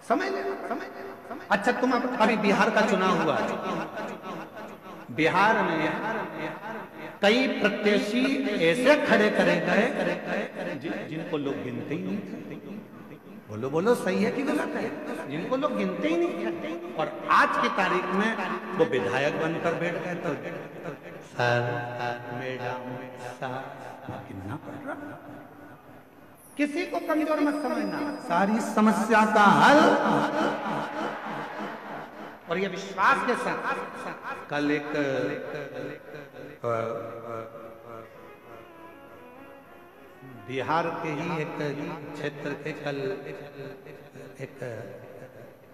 समझ लेना। अच्छा, तुम अभी बिहार का चुनाव हुआ, बिहार में कई प्रत्याशी ऐसे खड़े करे गए जिनको लोग गिनते ही नहीं थे। बोलो बोलो, सही है कि गलत है? जिनको लोग गिनते ही नहीं थे, और आज की तारीख में वो विधायक बनकर बैठ गए। तो सर, मैडम, सर गिनना पड़ रहा। किसी को कमजोर मत समझना, सारी समस्या का हल, और ये विश्वास के साथ। कल एक बिहार के ही एक क्षेत्र के कल एक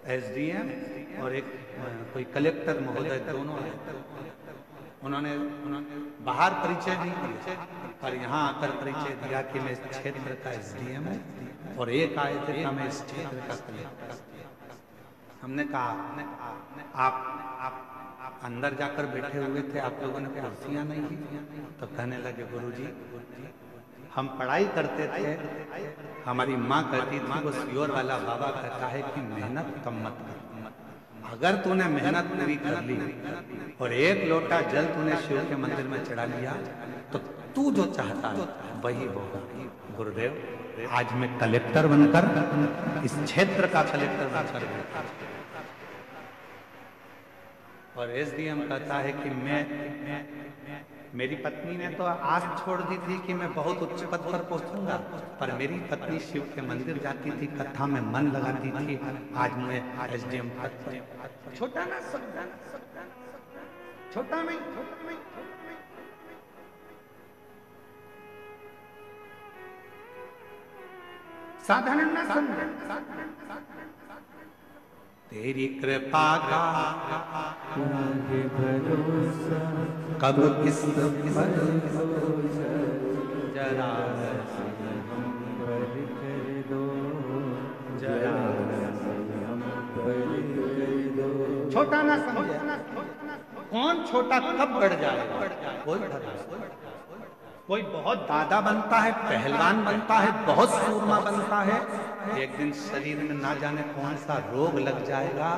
एसडीएम और एक कोई कलेक्टर महोदय, दोनों उन्होंने बाहर परिचय नहीं दिया और यहाँ आकर परिचय दिया कि मैं इस क्षेत्र का एसडीएम हूँ, और एक आए थे कि मैं इस क्षेत्र का कलेक्टर। हमने कहा आप अंदर जाकर बैठे हुए थे, आप लोगों ने कुर्सियां नहीं की? तो कहने लगे, गुरुजी हम पढ़ाई करते थे, हमारी माँ कहती थी, वो सियोर वाला बाबा कहता है कि मेहनत कम मत कर। अगर तूने मेहनत पूरी कर ली और एक लोटा जल तूने शिव के मंदिर में चढ़ा लिया तो तू जो चाहता है वही होगा। गुरुदेव, आज मैं कलेक्टर बनकर, इस क्षेत्र का कलेक्टर बनकर, और एसडीएम कहता है कि मेरी पत्नी ने तो आस छोड़ दी थी कि मैं बहुत उच्च पद पर पहुंचूंगा, पर मेरी पत्नी शिव के मंदिर जाती थी, कथा में मन लगाती थी, आज मैं एसडीएम पद पर। छोटा ना समझना, छोटा नहीं, साधारण ना समझना। तेरी कृपा का भरोसा कब किस पर जरा छोटा ना समझे। कौन छोटा कब बढ़ जाएगा? कोई बहुत दादा बनता है, पहलवान बनता है, बहुत सूरमा बनता है, एक दिन शरीर में ना जाने कौन सा रोग लग जाएगा,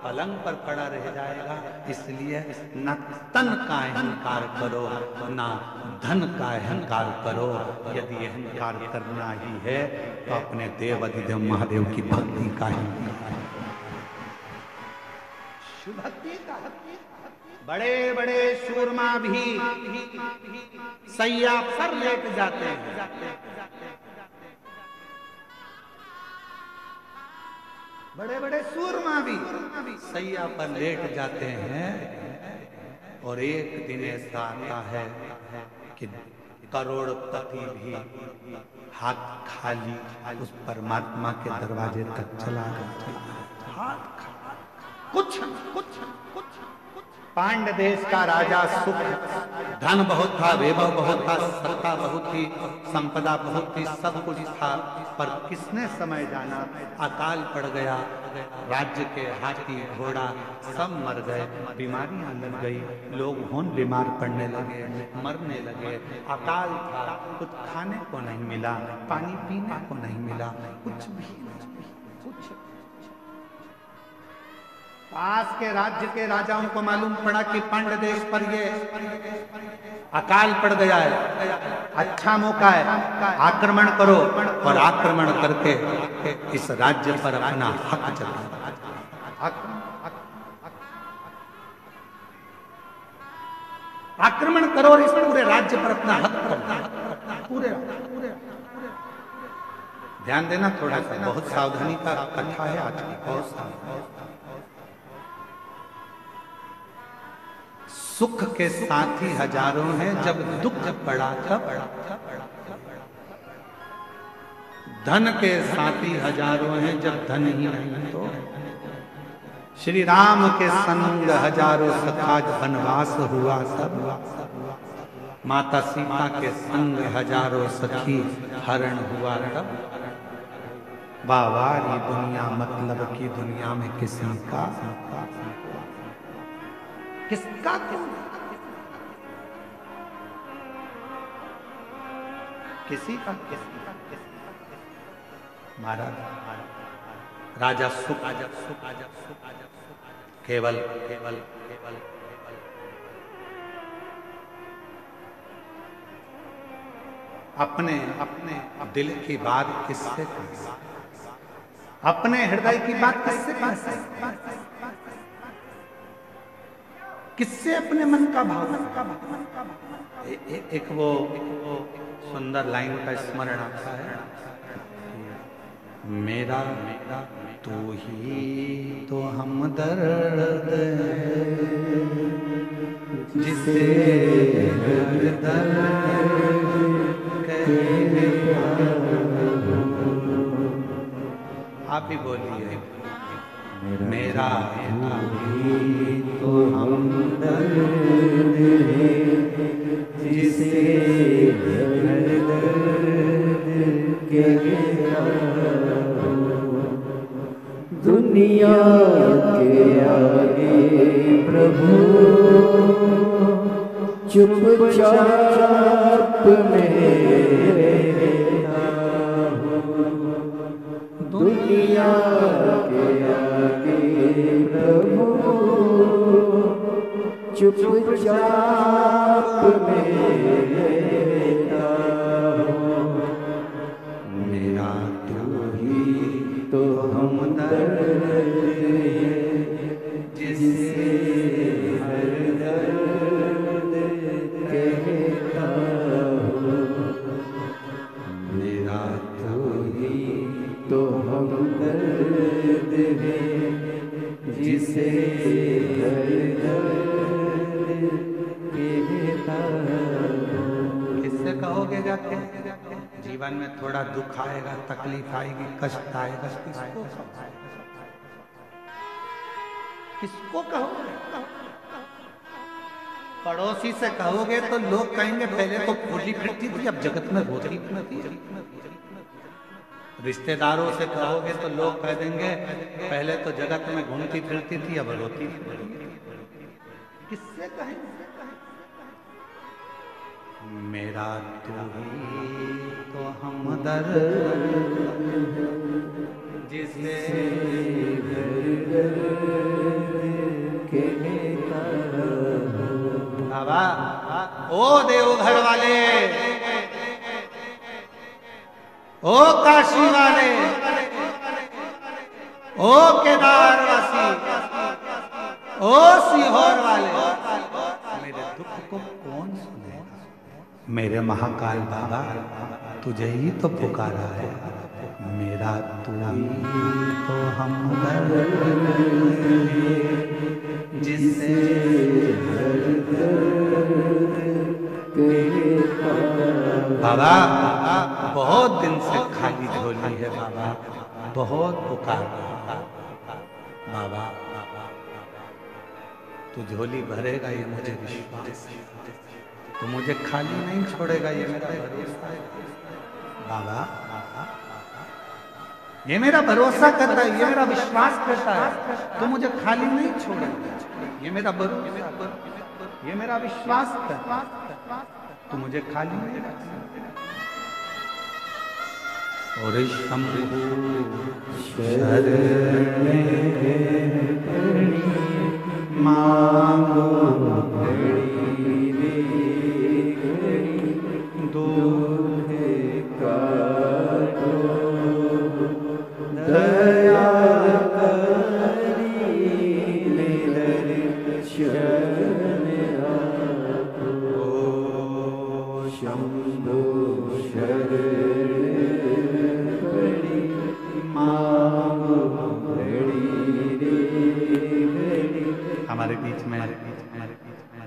पलंग पर पड़ा रह जाएगा। इसलिए न तन का अहंकार करो, ना धन का अहंकार करो। यदि अहंकार करना ही है तो अपने देव अधिदेव महादेव की भक्ति का अहंकार, भक्ति का। बड़े बड़े सूरमा भी सैया पर लेट जाते हैं। बड़े बड़े सूरमा भी सैया पर लेट जाते हैं, और एक दिन ऐसा आता है कि करोड़पति भी हाथ खाली उस परमात्मा के दरवाजे तक चला गया। हाथ कुछ कुछ कुछ। पांड्य देश का राजा सुख, धन बहुत था, वैभव बहुत था, सत्ता बहुत थी, संपदा बहुत थी, सब कुछ था, पर किसने समय जाना अकाल पड़ गया। राज्य के हाथी घोड़ा सब मर गए, बीमारियां लग गई, लोग होन बीमार पड़ने लगे, मरने लगे। अकाल था, कुछ खाने को नहीं मिला, पानी पीने को नहीं मिला, कुछ भी नहीं, कुछ। पास के राज्य के राजाओं को मालूम पड़ा कि पांड्य देश पर ये अकाल पड़ गया है, अच्छा मौका है, आक्रमण करो, और आक्रमण करके इस राज्य पर अपना हक जताओ। आक्रमण करो और इस पूरे राज्य पर अपना हक करो। पूरे ध्यान देना थोड़ा सा, बहुत सावधानी का कथा है आज की, बहुत सावधानी। सुख के साथी हजारों हैं, जब दुख पड़ा तब। धन के साथी हजारों हैं, जब धन ही नहीं तो। श्री राम के संग हजारों सखा, वनवास हुआ सब। माता सीता के संग हजारों सखी, हरण हुआ तब। बावारी दुनिया मतलब की दुनिया में किसी का किसका क्यों, किसी का महाराज राजा सुख केवल अपने दिल की बात किससे कहें, अपने हृदय की बात किससे कहें, किससे अपने मन का भाव। एक वो सुंदर लाइन का स्मरण आता है, मेरा तू ही तो हमदर्द है, जिसे आप ही बोलिए, मेरा तो हमदर्द है, जिसे दुनिया के आगे प्रभु चुपचाप मेरे, दुनिया के आगे प्रभु चुपचाप मेरे, मेरा तू ही तो हमदर्द है, जिसे हर दर्द कहता हूँ। मेरा तू ही तो हमदर्द है, जिसे हर दर्द कहता हूँ। किससे कहोगे जाके, जीवन में थोड़ा दुख आएगा, तकलीफ आएगी, कष्ट आएगा, किसको कहोगे? पड़ोसी से कहोगे तो लोग कहेंगे पहले तो फूली फिरती थी, अब जगत में रोती फिरती है। रिश्तेदारों से कहोगे तो लोग कह देंगे पहले तो जगत में घूमती फिरती थी, अब रोती फिरती। किससे कहेंगे? मेरा तू ही तो हमदर्द, जिसे बाबा ओ देवघर वाले, ओ काशी वाले, ओ केदारवासी, ओ सीहोर वाले, मेरे दुख को कौन सुनेगा? मेरे महाकाल बाबा तुझे ही तो पुकारा है, मेरा तू ही तो हमदर्द है, जिसे बाबा बहुत दिन से खाली झोली है बाबा, बहुत पुकार बाबा, तू झोली भरेगा ये मुझे विश्वास है, तो मुझे खाली नहीं छोड़ेगा ये मेरा भरोसा है बाबा, ये मेरा भरोसा करता है, ये मेरा विश्वास करता है, तो मुझे खाली नहीं छोड़ेगा, ये मेरा भरोसा, ये मेरा विश्वास करता है, तो मुझे खाली नहीं रखना। और शंभु शरण मांगो दूध काटो, दया करी दर्शन आपको, शंभु शरण मांगो हमारे बीच में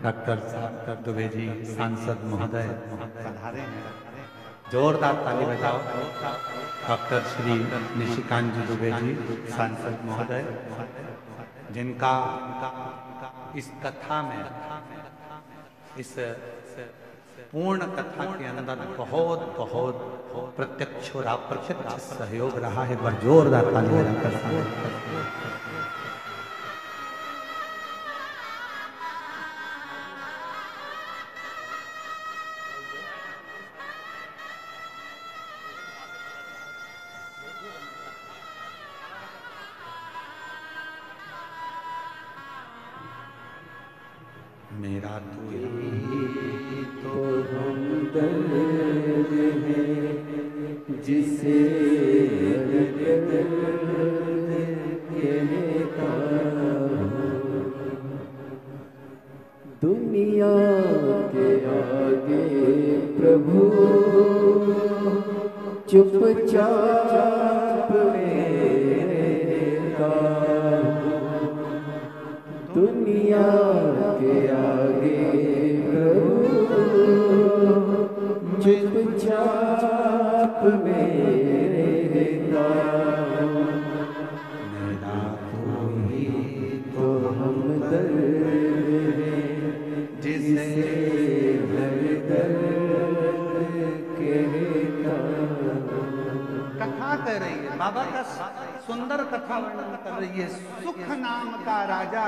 डॉक्टर साहब दुबे जी सांसद महोदय पधारे हैं, जोरदार ताली बजाओ। डॉक्टर श्री निशिकांत जी दुबे जी सांसद महोदय, जिनका इस कथा में, इस पूर्ण कथा के अंदर बहुत बहुत प्रत्यक्ष और अप्रत्यक्ष सहयोग रहा है। पर जोरदार ताली बजाकर मेरा तू ही तो हमदर्द है जिसे कहता हूँ। दुनिया के आगे प्रभु चुपचाप रहता हूँ। दुनिया के आगे प्रभु चुपचाप रहता हूँ। मेरा तू ही तो हमदर्द है जिसे हर दर्द कहता हूँ। कथा कर रही है, बाबा का सुंदर कथा वर्णन कर रही है। सुख नाम का राजा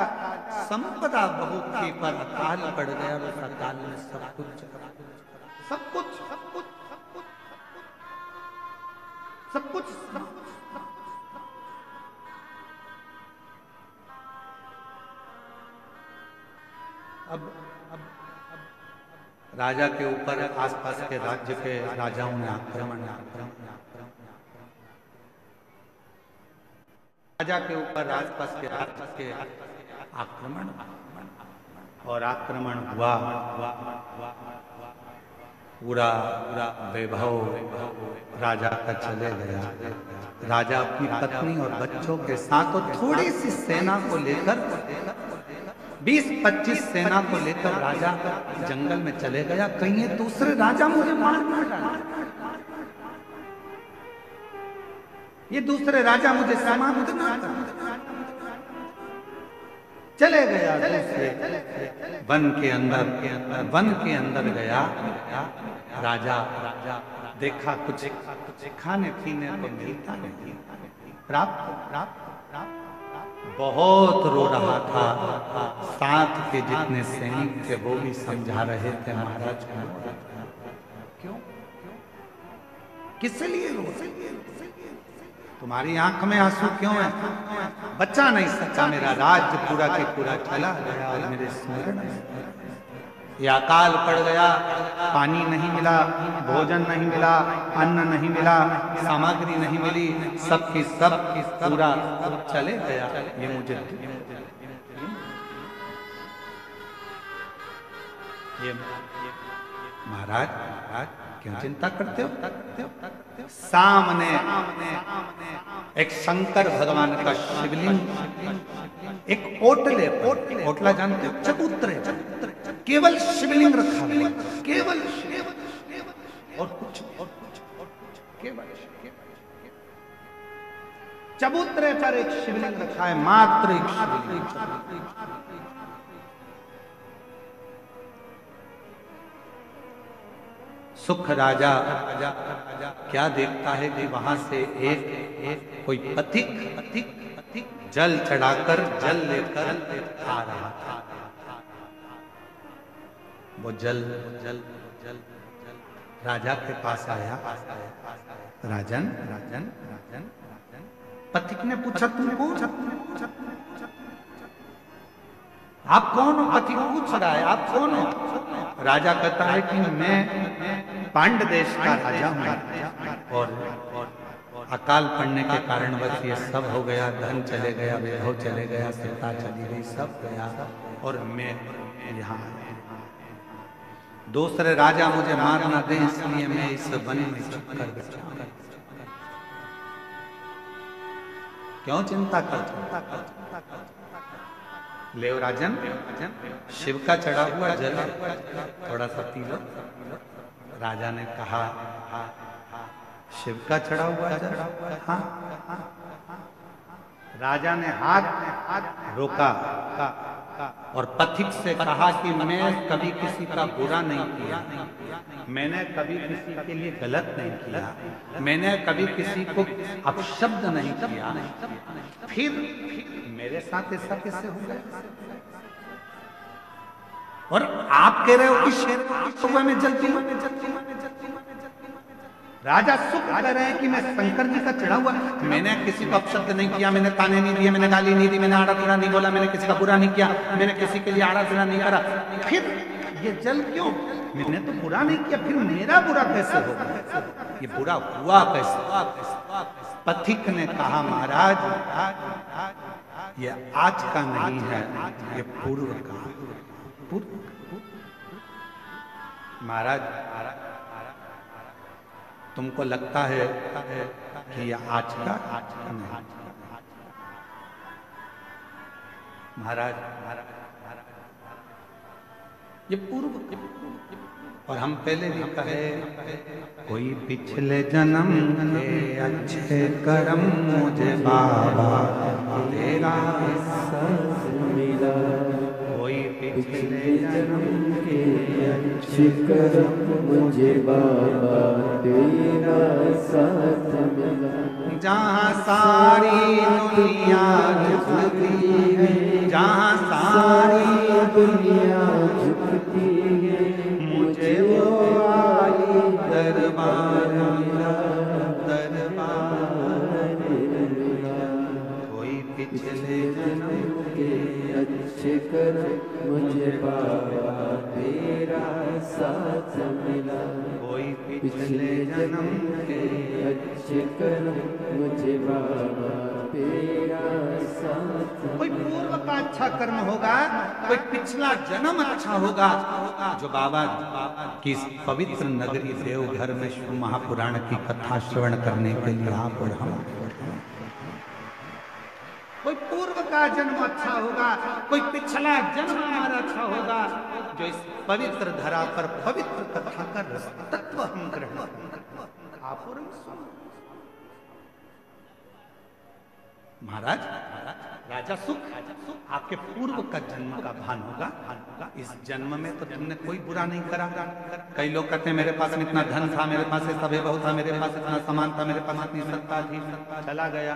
संपदा बहुत थी, पर अकाल पड़ गया और उस अकाल में सब कुछ सब कुछ सब कुछ सब कुछ सब कुछ अब राजा के ऊपर आसपास के राज्य के राजाओं ने आक्रमण राजा के ऊपर आसपास के राज्य के आक्रमण और आक्रमण हुआ। पूरा वैभव राजा का चले गया। राजा अपनी पत्नी और बच्चों के साथ और थोड़ी सी सेना को लेकर 20-25 सेना को लेकर राजा जंगल में चले गया। कहीं ये दूसरे राजा मुझे मार न डाले, ये दूसरे राजा मुझे समाप्त न कर। चले गया दूसरे वन के अंदर गया। राजा देखा कुछ खाने पीने को मिलता नहीं। प्राप्त बहुत रो रहा था। साथ के जितने सैनिक थे वो भी समझा रहे थे, महाराज क्यों, किस लिए रो? तुम्हारी आंख में आंसू क्यों है? बच्चा नहीं सका, मेरा राज्य पूरा के पूरा चला गया और मेरे स्मरण ये अकाल पड़ गया। पानी नहीं मिला, भोजन नहीं मिला, अन्न नहीं मिला, सामग्री नहीं मिली, सबकी सब पूरा चले गया। ये मुझे ये महाराज क्यों चिंता करते हो? सामने एक शंकर भगवान का शिवलिंग, एक ओटला जानते हो? चबूतरे, केवल शिवलिंग रखा है, केवल और कुछ केवल चबूतरे पर एक शिवलिंग रखा है, मात्र एक शिवलिंग। सुख राजा क्या देखता है कि वहां से एक कोई पथिक जल चढ़ाकर जल लेकर आ रहा था। वो जल राजा के पास आया। राजन पथिक ने पूछा, तुम कौन? आप कौन हो? पथिक पूछ रहा है, आप कौन हो? राजा कहता है कि मैं पांड देश का राजा हूं और अकाल पड़ने के कारण बस ये सब हो गया। धन चले गया, वैभव चले गया, सत्ता चली गई, सब गया और मैं यहाँ दूसरे राजा मुझे मार ना दे, इसलिए मैं इस वन में छुप कर बैठा। क्यों चिंता करते? ले राजन, शिव का चढ़ा हुआ जल थोड़ा सा पी लो। राजा ने कहा, शिव का चढ़ा हुआ जल? हाँ। राजा ने हाथ रोका और पथिक से कहा कि मैं कभी किसी का बुरा नहीं किया, मैंने कभी किसी के लिए गलत नहीं किया, मैंने कभी किसी को अपशब्द नहीं किया, फिर मेरे साथ ऐसा कैसे हो गया? और आप कह रहे हो कि शेर में जल पी लो। राजा सुख कह रहे हैं कि मैं शंकर जी का चढ़ा हुआ, मैंने किसी को अपशब्द नहीं किया, मैंने ताने नहीं दिए, मैंने गाली नहीं दी, मैंने आड़ा टेढ़ा नहीं बोला, मैंने किसी का बुरा नहीं किया, मैंने किसी के लिए आड़ा टेढ़ा नहीं करा, फिर ये जल क्यों? मैंने तो बुरा नहीं किया, फिर मेरा बुरा कैसे होगा? ये बुरा हुआ कैसे? पथिक ने कहा महाराज ये आज का नहीं है, ये पूर्व का। महाराज तुमको लगता है कि यह आज का नहीं। महाराज ये पूर्व, और हम पहले भी कहे कोई पिछले जन्म के अच्छे कर्म मुझे बाबा तेरा साथ मिला, कोई पिछले जन्म के अच्छे कर्म मुझे बाबा तेरा साथ मिला, जहाँ सारी दुनिया झुकती है, जहाँ सारी दुनिया झुकती है, मुझे वो आई दरबार मिला, दरबार मिला, कोई पिछले जन्म के अच्छे कर्म मुझे बाबा तेरा साथ मिला, कोई पिछले जन्म के अच्छे कर्म मुझे बाबा तेरा साथ। कोई पूर्व का अच्छा कर्म होगा, कोई पिछला जन्म अच्छा होगा, जो बाबा की पवित्र नगरी देवघर में शिव महापुराण की कथा श्रवण करने के लिए आप और हम, कोई पूर्व का जन्म अच्छा होगा, कोई पिछला जन्म हमारा अच्छा होगा, जो इस पवित्र धरा पर पवित्र कथा का रस तत्व हम ग्रहण आप और महाराज राजा सुख आपके पूर्व का जन्म का भान होगा, इस जन्म में तो तुमने कोई बुरा नहीं करा। कई लोग कहते हैं मेरे पास इतना धन था, मेरे पास सभी बहुत था, मेरे पास इतना सामान था, मेरे पास इतनी सत्ता थी, चला गया।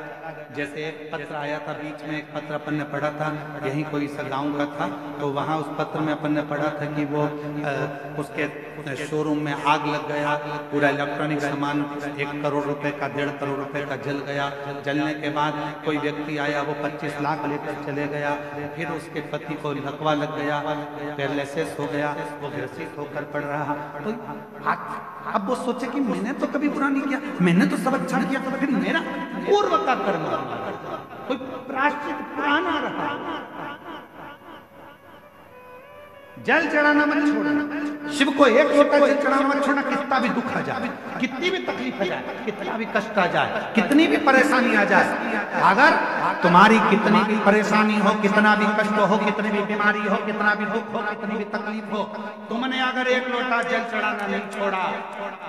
जैसे एक पत्र आया था बीच में, एक पत्र अपन ने पढ़ा था, यही कोई सा गाँव का था, तो वहाँ उस पत्र में अपन ने पढ़ा था कि वो उसके शोरूम में आग लग गया, पूरा इलेक्ट्रॉनिक सामान 1 करोड़ रुपए का 1.5 करोड़ रुपए का जल गया। जलने के बाद कोई व्यक्ति आया, वो 25 लाख लेकर चले गया, फिर उसके पति को लकवा लग गया, पैरालिसिस हो गया, वो ग्रसित होकर पड़ रहा। तो अब वो सोचे कि मैंने तो कभी बुरा नहीं किया, मैंने तो सब अच्छा किया, तो फिर मेरा पूर्व का कर्म कोई प्रायश्चित पुराना रहा। जल चढ़ाना मत छोड़ना, शिव को एक लोटा जल चढ़ाना मत छोड़ना, कितना भी दुख आ जाए, कितनी भी तकलीफ आ जाए, कितना भी कष्ट आ जाए, कितनी भी परेशानी आ जाए, अगर तुम्हारी कितनी भी परेशानी हो, कितना भी कष्ट हो, कितनी भी बीमारी हो, कितना भी दुख हो, कितनी भी तकलीफ हो, तुमने अगर एक लोटा जल चढ़ाना नहीं छोड़ा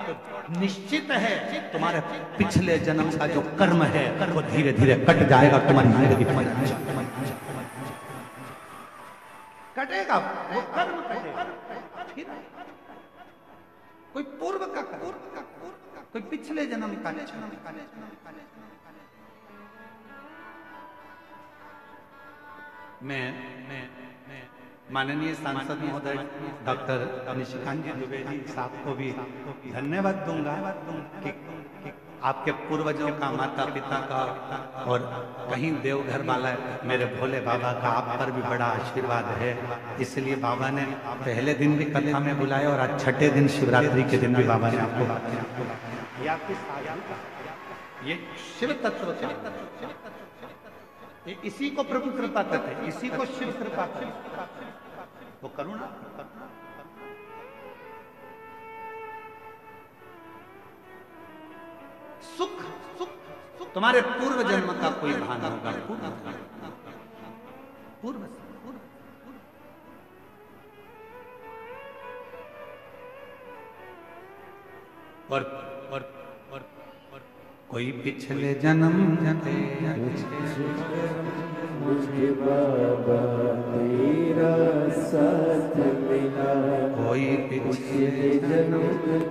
तो निश्चित है तुम्हारे पिछले जन्म का जो कर्म है वो धीरे धीरे कट जाएगा, तुम्हारी जिंदगी कटेगा, वो कर्म कटेगा। फिर कोई पूर्व का कोई पिछले जन्म का। मैं माननीय सांसद महोदय डॉक्टर निशिकांत जी द्विवेदी साहब को भी धन्यवाद दूंगा कि आपके पूर्वजों का, माता पिता का और कहीं देवघर वाला मेरे भोले बाबा का आप पर भी बड़ा आशीर्वाद है। इसलिए बाबा ने पहले दिन भी कथा में बुलाया और आज छठे दिन शिवरात्रि के दिन भी बाबा ने आपको ये शिव तत्व, इसी को प्रभु कृपा कहते हैं, इसी को शिव कृपा कहते हैं, वो करुणा। सुख तुम्हारे पूर्व जन्म का कोई भान होगा, पूर्व और कोई पिछले जन्म मुझे बाबा तेरा साथ मिला, कोई पिछले जन्म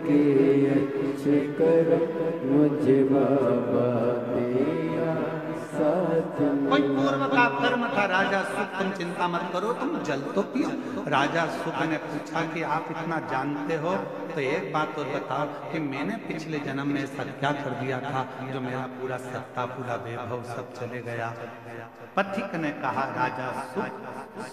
के अच्छे कर्म मुझे बाबा तेरा साथ मिला। कोई पूर्व का कर्म था राजा सुख, तुम चिंता मत करो, तुम जल तो पियो। राजा सुख ने पूछा कि आप इतना जानते हो तो एक बात और बताओ कि मैंने पिछले जन्म में ऐसा क्या कर दिया था जो मेरा पूरा सत्ता पूरा वैभव सब चले गया। पथिक ने कहा राजा सुख